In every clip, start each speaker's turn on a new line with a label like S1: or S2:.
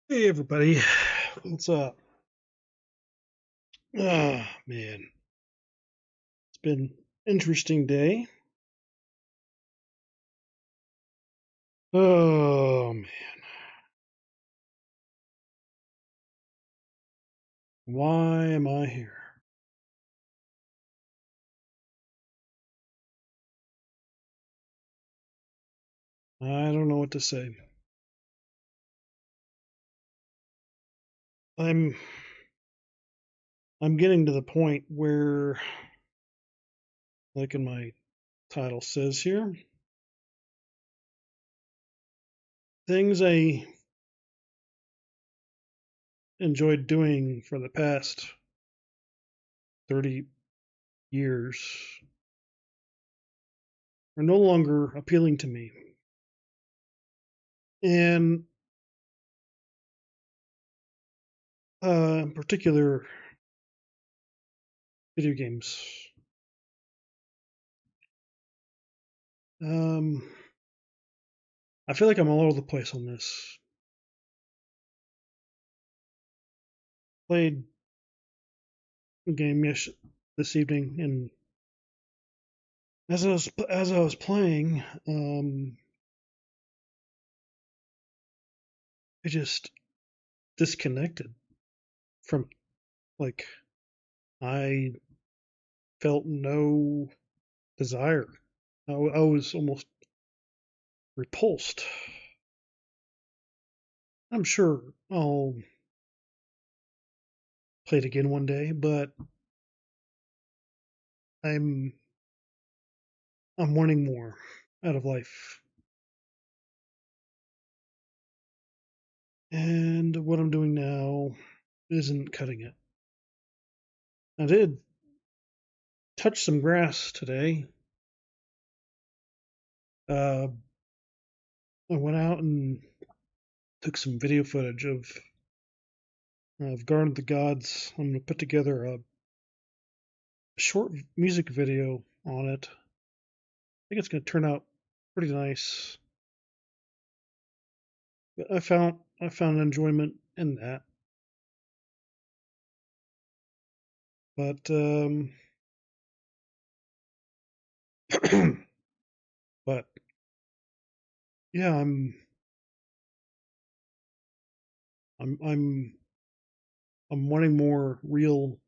S1: Hey everybody, what's up? Ah, man, it's been an interesting day. Oh man, why am I here? I don't know what to say. I'm I'm getting to the point where, like in my title says here, things I enjoyed doing for the past 30 years are no longer appealing to me. And in particular, video games. Um, I feel like I'm all over the place on this. Played a game this evening, and as I was playing, I just disconnected from, like, I felt no desire. I was almost repulsed. I'm sure I'll play it again one day, but I'm I'm wanting more out of life. And what I'm doing now isn't cutting it. I did touch some grass today. Uh, I went out and took some video footage of Garden of the Gods. I'm going to put together a short music video on it. I think it's going to turn out pretty nice. But I found enjoyment in that. But but yeah, I'm I'm I'm wanting more real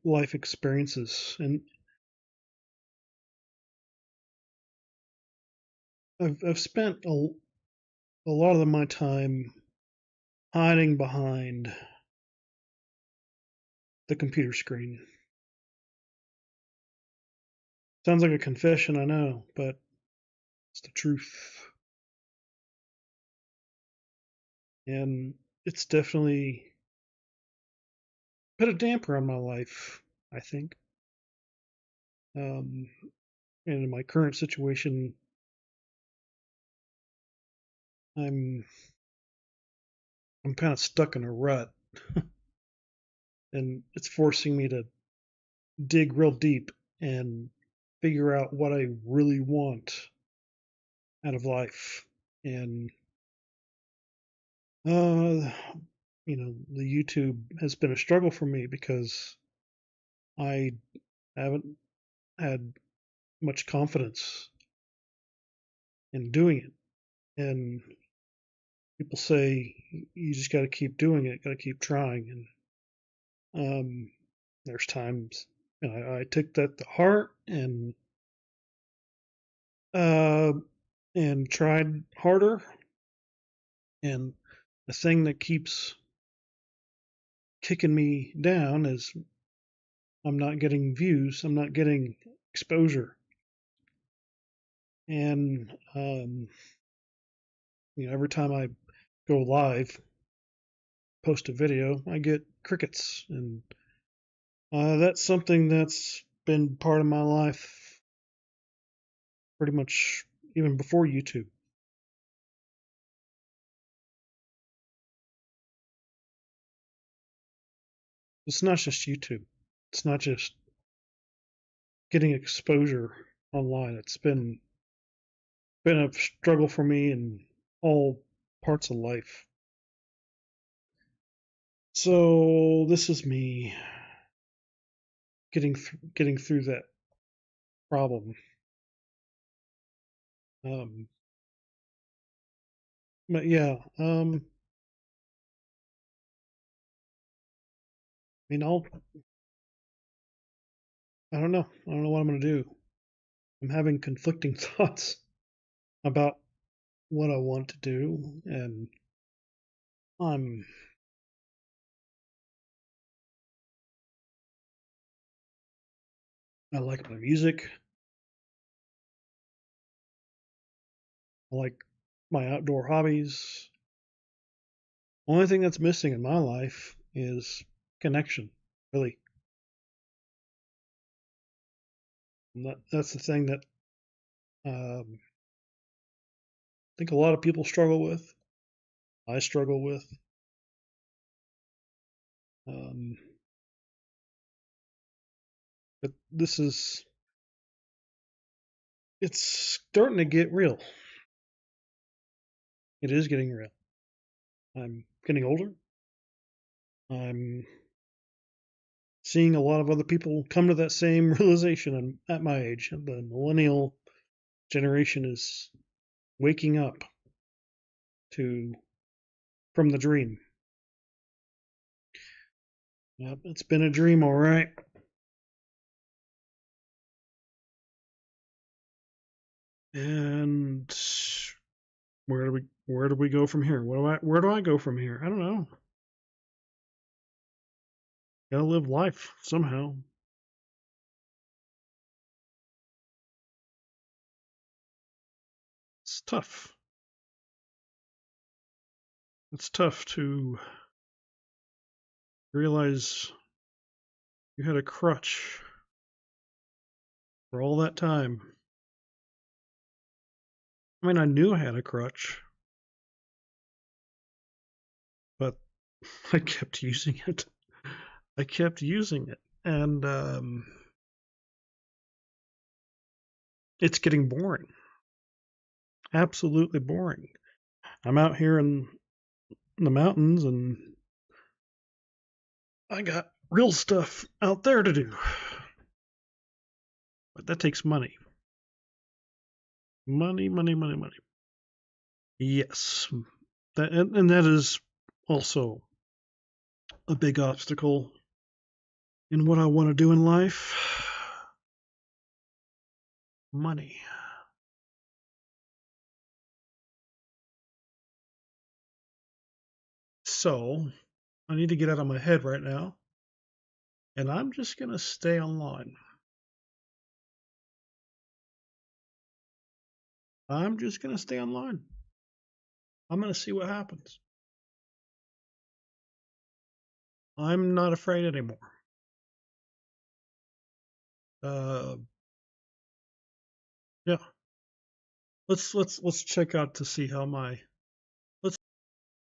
S1: life experiences, and I've spent a lot of my time hiding behind the computer screen. Sounds like a confession, I know, but it's the truth. And it's definitely put a damper on my life, I think. Um, and in my current situation, I'm I'm kind of stuck in a rut, and it's forcing me to dig real deep and figure out what I really want out of life. And uh, the YouTube has been a struggle for me because I haven't had much confidence in doing it. And people say you just got to keep doing it, got to keep trying. And there's times I took that to heart uh, and tried harder. And the thing that keeps kicking me down is I'm not getting views, I'm not getting exposure. And every time I go live, post a video, I get crickets, and that's something that's been part of my life pretty much even before YouTube. It's not just YouTube. It's not just getting exposure online. It's been a struggle for me in all parts of life. So this is me getting through that problem. Um, but yeah, I mean, I don't know. I don't know what I'm gonna do. I'm having conflicting thoughts about what I want to do, and I'm I like my music. I like my outdoor hobbies. Only thing that's missing in my life is connection. Really, and that's the thing that I think a lot of people struggle with. I struggle with. Um, but it's starting to get real. It is getting real. I'm getting older. I'm seeing a lot of other people come to that same realization at my age. The millennial generation is waking up to from the dream. Yep, it's been a dream, all right. And where do we go from here? Where do I go from here? I don't know. Gotta live life somehow. It's tough. It's tough to realize you had a crutch for all that time. I mean, I knew I had a crutch, but I kept using it. I kept using it, and it's getting boring. Absolutely boring. I'm out here in the mountains, and I got real stuff out there to do, but that takes money. Money, money, money, money. Yes, and that is also a big obstacle in what I want to do in life. Money. So I need to get out of my head right now, and I'm just gonna stay online. I'm just gonna stay online. I'm gonna see what happens. I'm not afraid anymore. Uh, yeah. Let's check out to see how my let's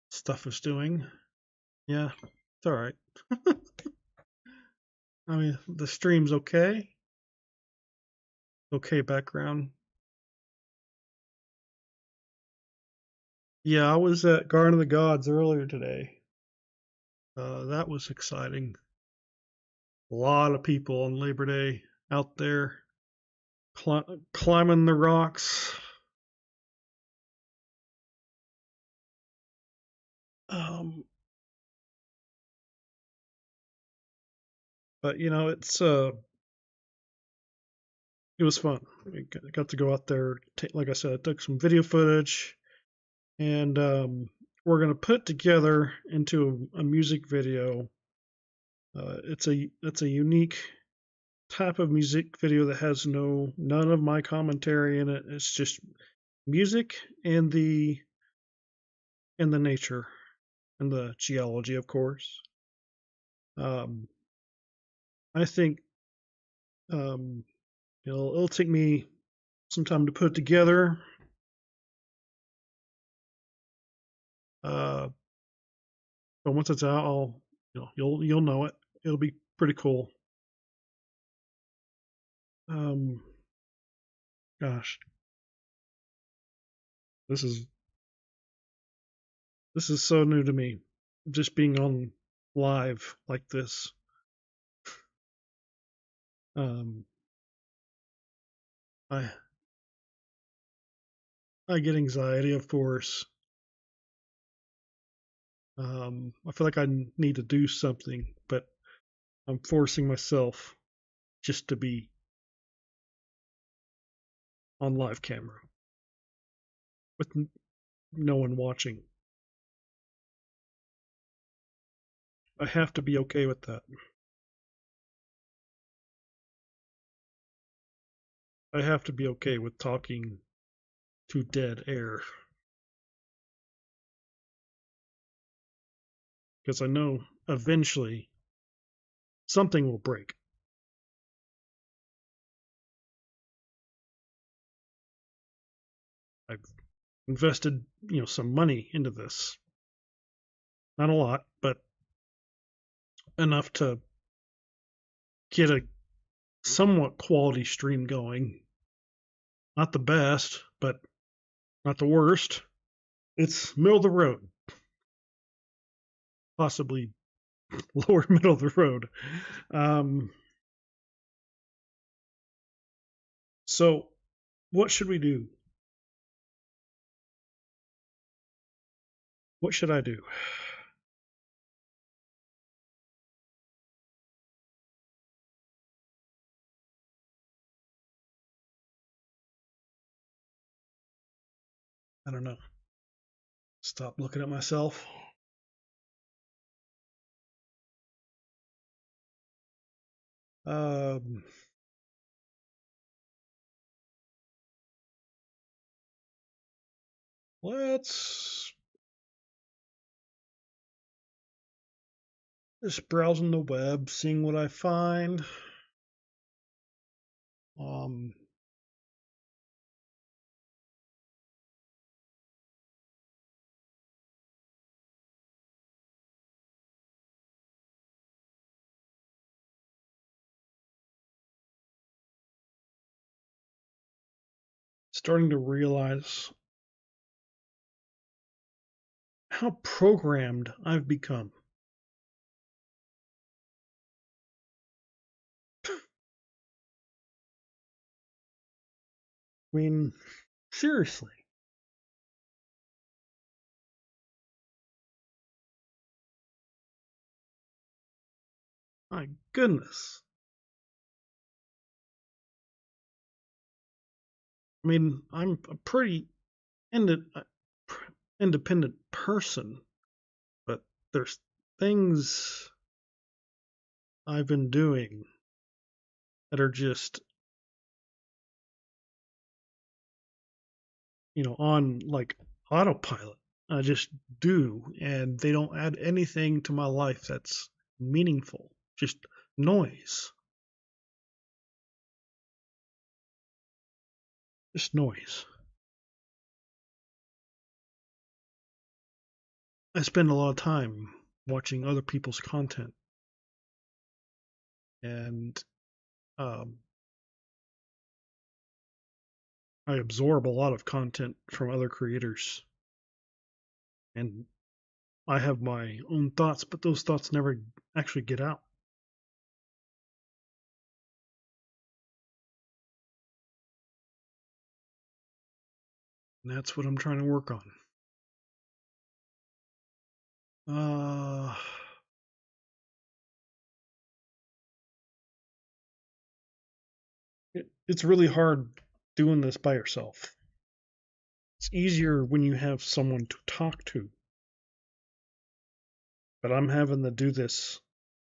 S1: stuff is doing. Yeah, it's all right. I mean, the stream's okay. Okay background. Yeah, I was at Garden of the Gods earlier today. That was exciting. A lot of people on Labor Day out there climbing the rocks. Um, but it was fun. I got to go out there. Like I said, I took some video footage, and we're gonna put together into a music video. It's a unique type of music video that has none of my commentary in it. It's just music and the nature and the geology, of course. Um, I think it'll take me some time to put it together. Uh, but once it's out, you'll know it. It'll be pretty cool. Um, gosh, this is this is so new to me. Just being live like this. Um, I I get anxiety, of course. I feel like I need to do something, but I'm forcing myself just to be on live camera with no one watching. I have to be okay with that. I have to be okay with talking to dead air because I know eventually something will break. I've invested, some money into this. Not a lot, but enough to get a somewhat quality stream going. Not the best, but not the worst. It's middle of the road, possibly lower middle of the road. Um, so, what should we do? What should I do? I don't know. Stop looking at myself. Um, let's just browsing the web, seeing what I find. Um, Starting to realize how programmed I've become. I mean, seriously. My goodness. I mean, I'm a pretty independent person, but there's things I've been doing that are just, on like autopilot. I just do, and they don't add anything to my life that's meaningful. Just noise. Just noise. I spend a lot of time watching other people's content, and um, I absorb a lot of content from other creators, and I have my own thoughts, but those thoughts never actually get out. And that's what I'm trying to work on. Uh, it's really hard doing this by yourself. It's easier when you have someone to talk to, but I'm having to do this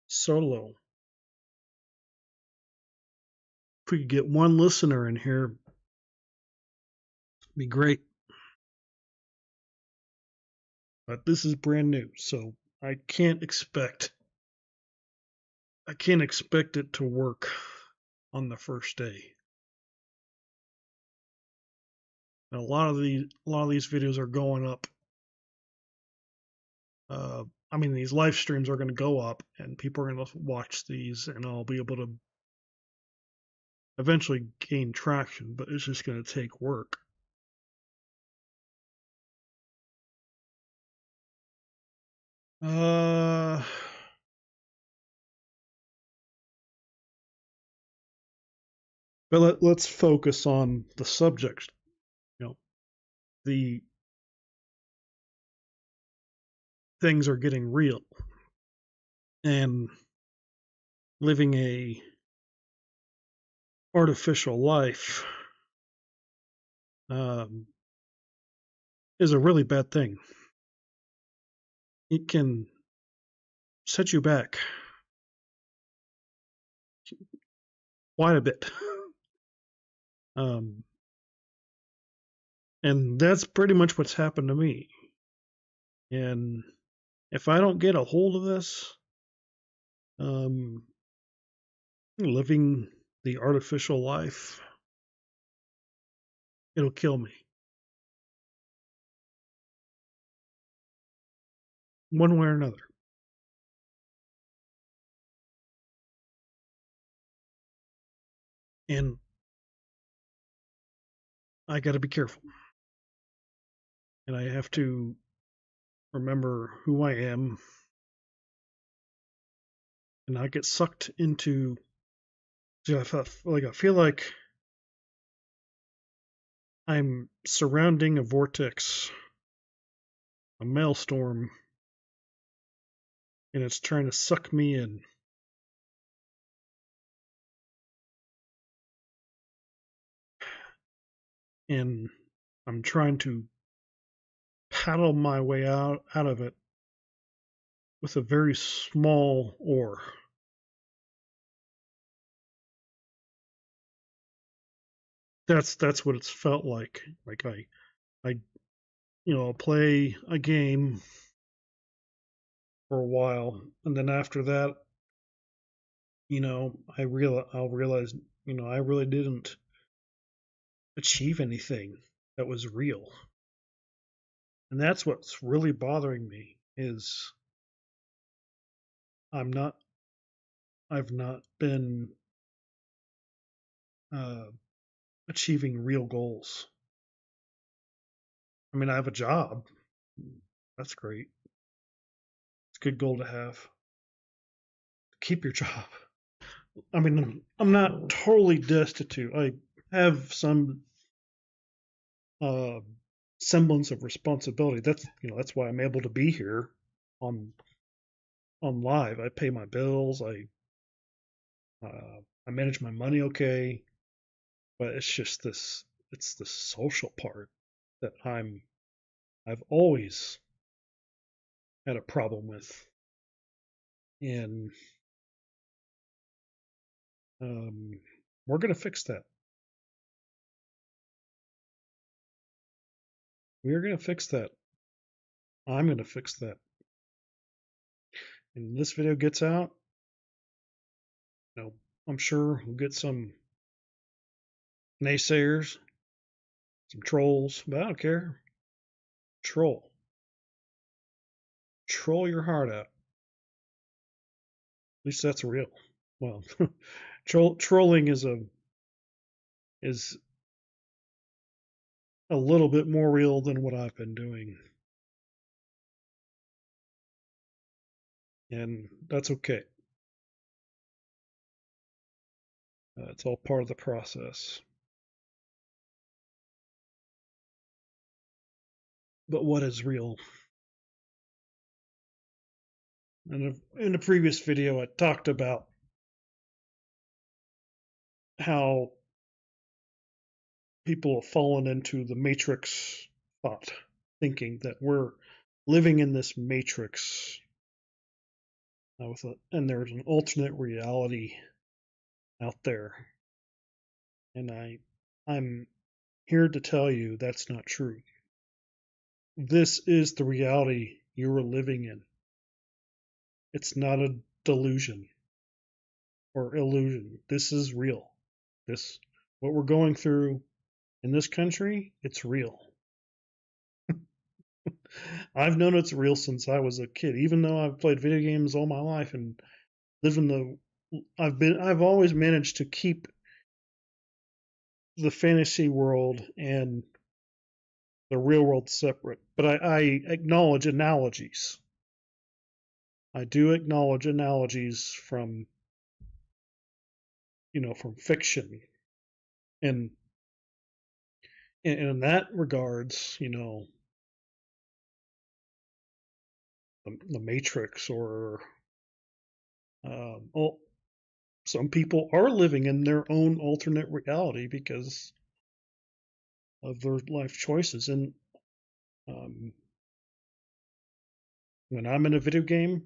S1: solo. If we could get one listener in here, it'd be great. But this is brand new, so I can't expect it to work on the first day. And a lot of these videos are going up. I mean, these live streams are going to go up, and people are going to watch these, and I'll be able to eventually gain traction. But it's just going to take work. Uh, But let's focus on the subject. You know, the things are getting real, and living a artificial life um, is a really bad thing. It can set you back quite a bit. Um, and that's pretty much what's happened to me. And if I don't get a hold of this, um, living the artificial life, it'll kill me one way or another. And I got to be careful. And I have to remember who I am and not get sucked into. I feel like I'm surrounding a vortex, a maelstrom, and it's trying to suck me in. And I'm trying to paddle my way out of it with a very small oar. That's what it's felt like. Like I I'll play a game for a while, and then after that, I'll realize, I really didn't achieve anything that was real. And that's what's really bothering me is I'm not I've not been uh, achieving real goals. I mean, I have a job. That's great. It's a good goal to have. Keep your job. I mean, I'm not totally destitute. I have some uh, semblance of responsibility. That's why I'm able to be here on on live. I pay my bills. I manage my money okay, but it's just this. It's the social part that I've always had a problem with, and um, we're gonna fix that. We are gonna fix that. I'm gonna fix that. And this video gets out, you know, I'm sure we'll get some naysayers, some trolls, but I don't care. Troll. Troll your heart out. At least that's real. Well, trolling is a little bit more real than what I've been doing. And that's okay. It's all part of the process. But what is real? In a previous video, I talked about how people have fallen into the matrix thought, thinking that we're living in this matrix and there's an alternate reality out there. And I'm here to tell you that's not true. This is the reality you are living in. It's not a delusion or illusion. This is real. What we're going through in this country, it's real. I've known it's real since I was a kid, even though I've played video games all my life and live in I've always managed to keep the fantasy world and the real world separate. But I acknowledge analogies. I do acknowledge analogies from fiction. And in that regards, the Matrix or well, some people are living in their own alternate reality because of their life choices. And um, when I'm in a video game,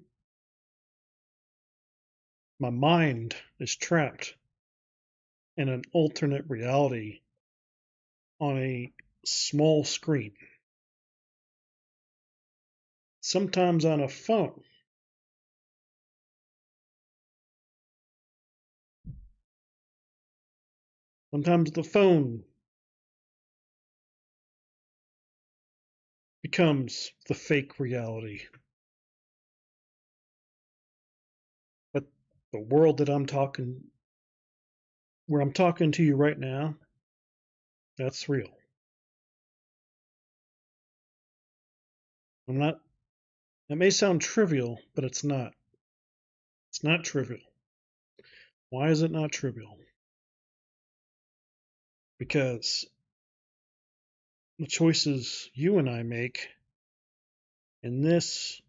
S1: my mind is trapped in an alternate reality on a small screen, sometimes on a phone. Sometimes the phone becomes the fake reality. But the world where I'm talking to you right now, that's real. I'm not, it may sound trivial, but it's not. It's not trivial. Why is it not trivial? Because the choices you and I make in this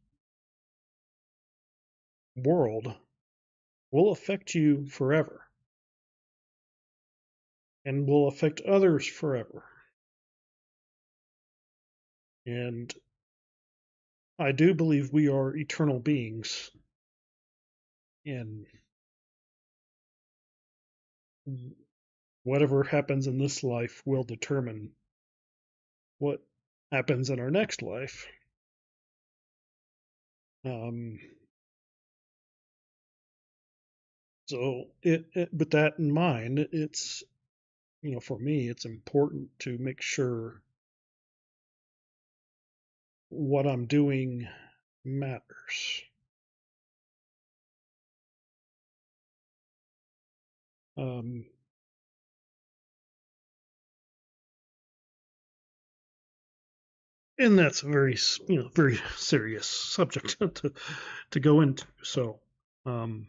S1: world will affect you forever and will affect others forever. And I do believe we are eternal beings, and whatever happens in this life will determine what happens in our next life. Um, so, with that in mind, it's, for me, it's important to make sure what I'm doing matters. Um, and that's a very serious subject to go into. So, um,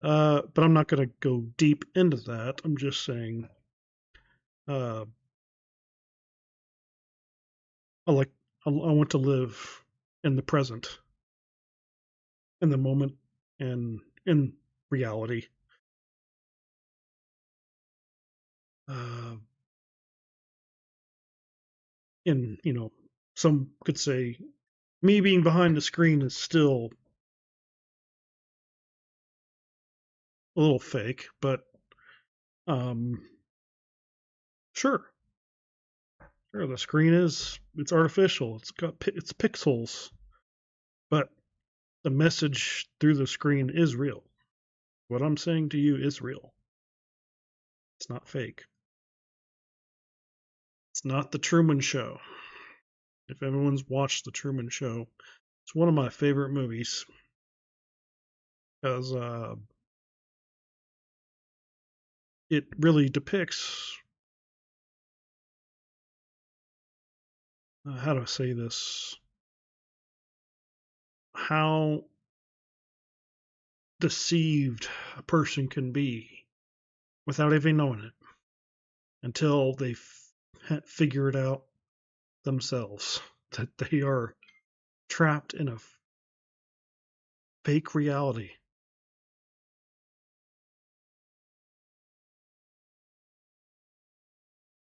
S1: but I'm not going to go deep into that. I'm just saying, uh, I like, I want to live in the present, in the moment, and in reality. Uh, and some could say me being behind the screen is still a little fake, but um, sure, sure, the screen it's artificial. It's pixels, but the message through the screen is real. What I'm saying to you is real. It's not fake. It's not the Truman Show. If everyone's watched the Truman Show, it's one of my favorite movies because it really depicts, how do I say this, how deceived a person can be without even knowing it until they figure it out themselves that they are trapped in a fake reality.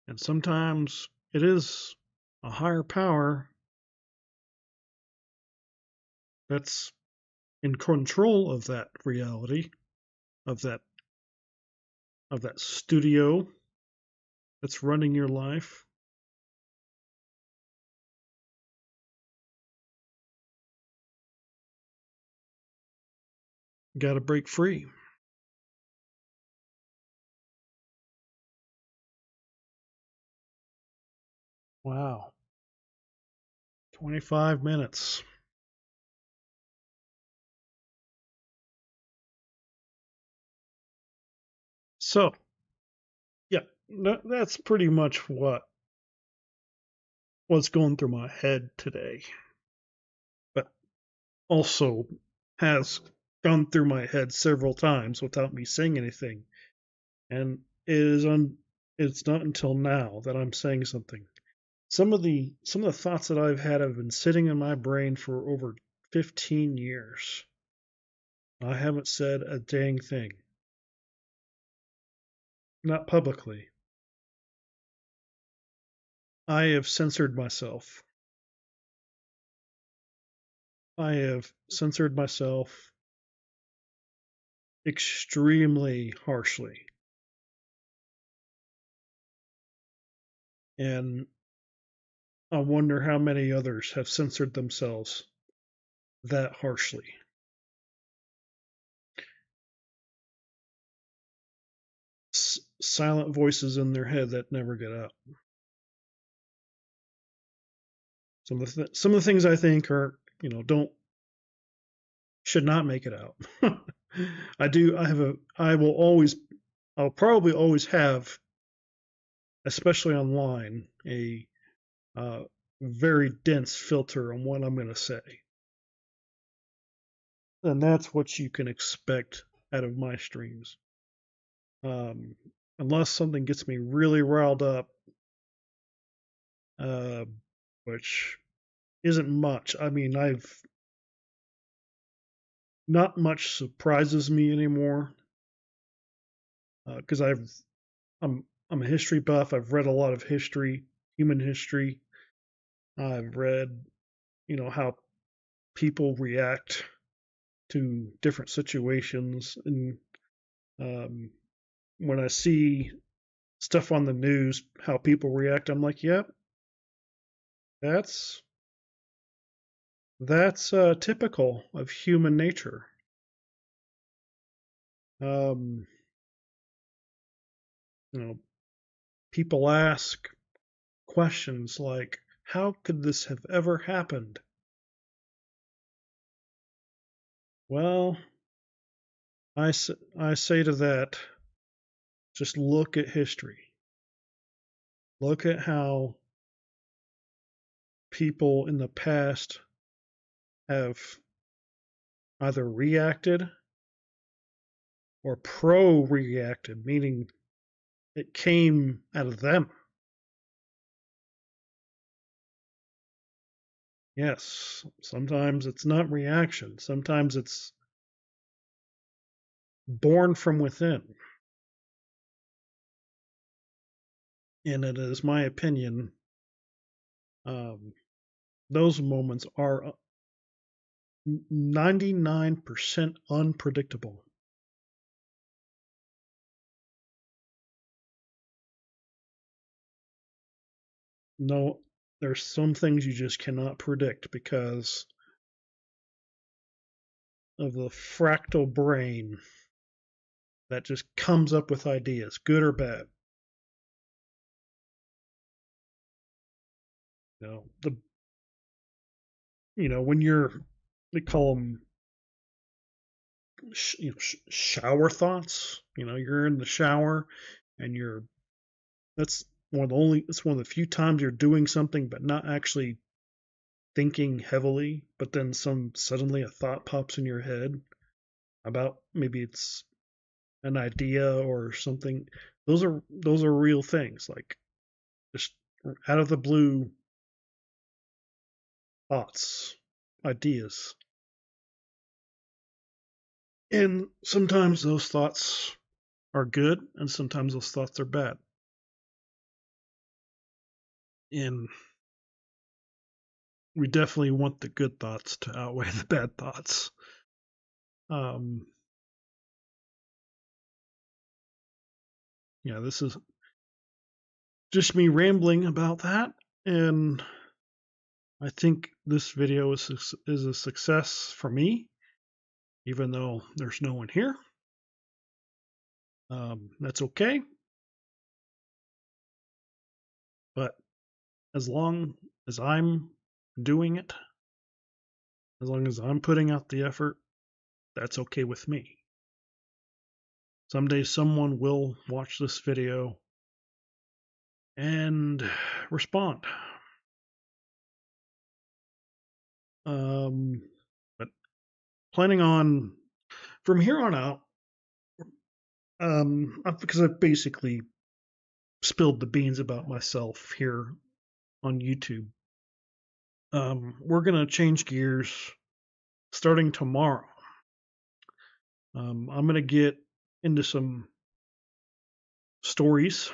S1: And sometimes it is a higher power that's in control of that reality, of that studio that's running your life. You got to break free. Wow. 25 minutes. So, yeah, that's pretty much what's going through my head today. But also has gone through my head several times without me saying anything. And it is it's not until now that I'm saying something. Some of the thoughts that I've had have been sitting in my brain for over 15 years. I haven't said a dang thing. Not publicly. I have censored myself. I have censored myself extremely harshly. And I wonder how many others have censored themselves that harshly. Silent voices in their head that never get out. Some of the things I think are, don't should not make it out. I'll probably always have, especially online, a uh, very dense filter on what I'm going to say. And that's what you can expect out of my streams. Um, Unless something gets me really riled up, uh, which isn't much. I mean, I've not much surprises me anymore because I'm a history buff. I've read a lot of history, human history. I've read, how people react to different situations, and um, when I see stuff on the news, how people react, I'm like, yep, that's that's typical of human nature. Um, you know, People ask questions like, "How could this have ever happened?" Well, I say to that, just look at history. Look at how people in the past have either reacted or pro-reacted, meaning it came out of them. Yes, sometimes it's not reaction. Sometimes it's born from within. And it is my opinion, um, those moments are 99% unpredictable. No, there's some things you just cannot predict because of the fractal brain that just comes up with ideas, good or bad. You know, the when they call them shower thoughts. You're in the shower and that's it's one of the few times you're doing something but not actually thinking heavily, but then suddenly a thought pops in your head about maybe it's an idea or something. Those are real things, like just out of the blue thoughts, ideas. And sometimes those thoughts are good and sometimes those thoughts are bad. And we definitely want the good thoughts to outweigh the bad thoughts. Um, yeah, this is just me rambling about that, and I think this video is a success for me, even though there's no one here. That's okay, but as long as I'm doing it, as long as I'm putting out the effort, that's okay with me. Someday someone will watch this video and respond. But planning on from here on out, because I've basically spilled the beans about myself here on YouTube. We're gonna change gears starting tomorrow. I'm gonna get into some stories.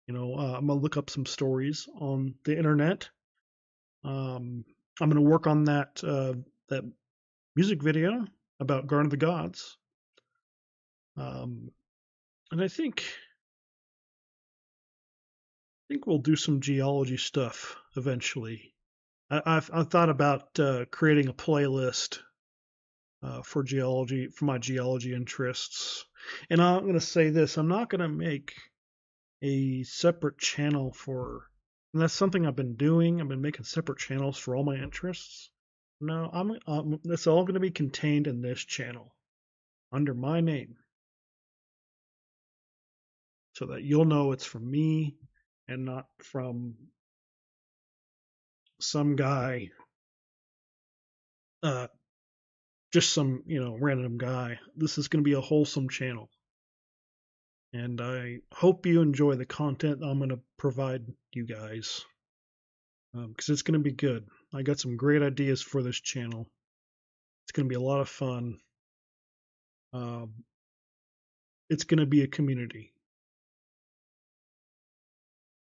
S1: I'm gonna look up some stories on the internet. I'm gonna work on that music video about Garden of the Gods. And I think we'll do some geology stuff eventually. I've thought about creating a playlist for geology for my geology interests. And I'm going to say this: I'm not going to make a separate channel for. And that's something I've been doing. I've been making separate channels for all my interests. No, it's all going to be contained in this channel under my name, so that you'll know it's from me and not from some guy, uh, just some random guy. This is going to be a wholesome channel, and I hope you enjoy the content I'm going to provide you guys, because it's going to be good. I got some great ideas for this channel. It's going to be a lot of fun. Um, it's going to be a community.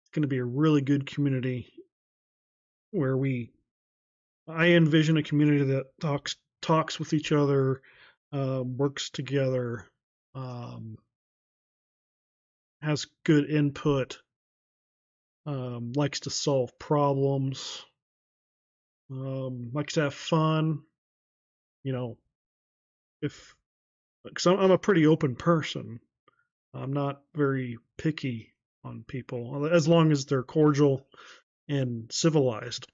S1: It's going to be a really good community where I envision a community that talks with each other, works together, um, has good input, likes to solve problems, likes to have fun. You know, if because I'm a pretty open person, I'm not very picky on people as long as they're cordial and civilized.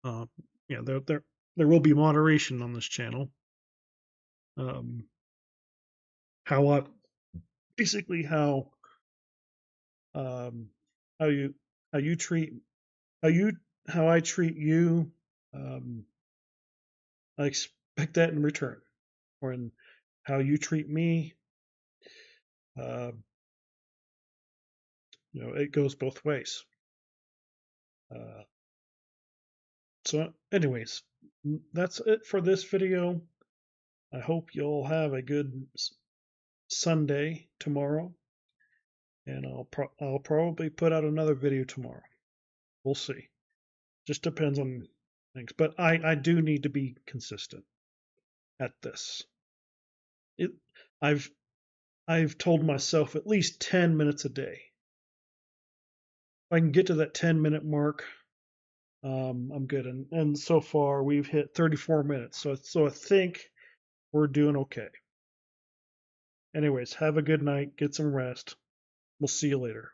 S1: Uh, yeah, there will be moderation on this channel. Um, how I basically um, how you how you treat how you how I treat you. Um, I expect that in return, or in how you treat me. Uh, it goes both ways. Uh, so, anyways, that's it for this video. I hope you'll have a good Sunday tomorrow, and I'll probably put out another video tomorrow. We'll see. Just depends on things, but I do need to be consistent at this. It I've I've told myself at least 10 minutes a day. If I can get to that 10-minute mark, I'm good. And so far we've hit 34 minutes, so I think we're doing okay. Anyways, have a good night. Get some rest. We'll see you later.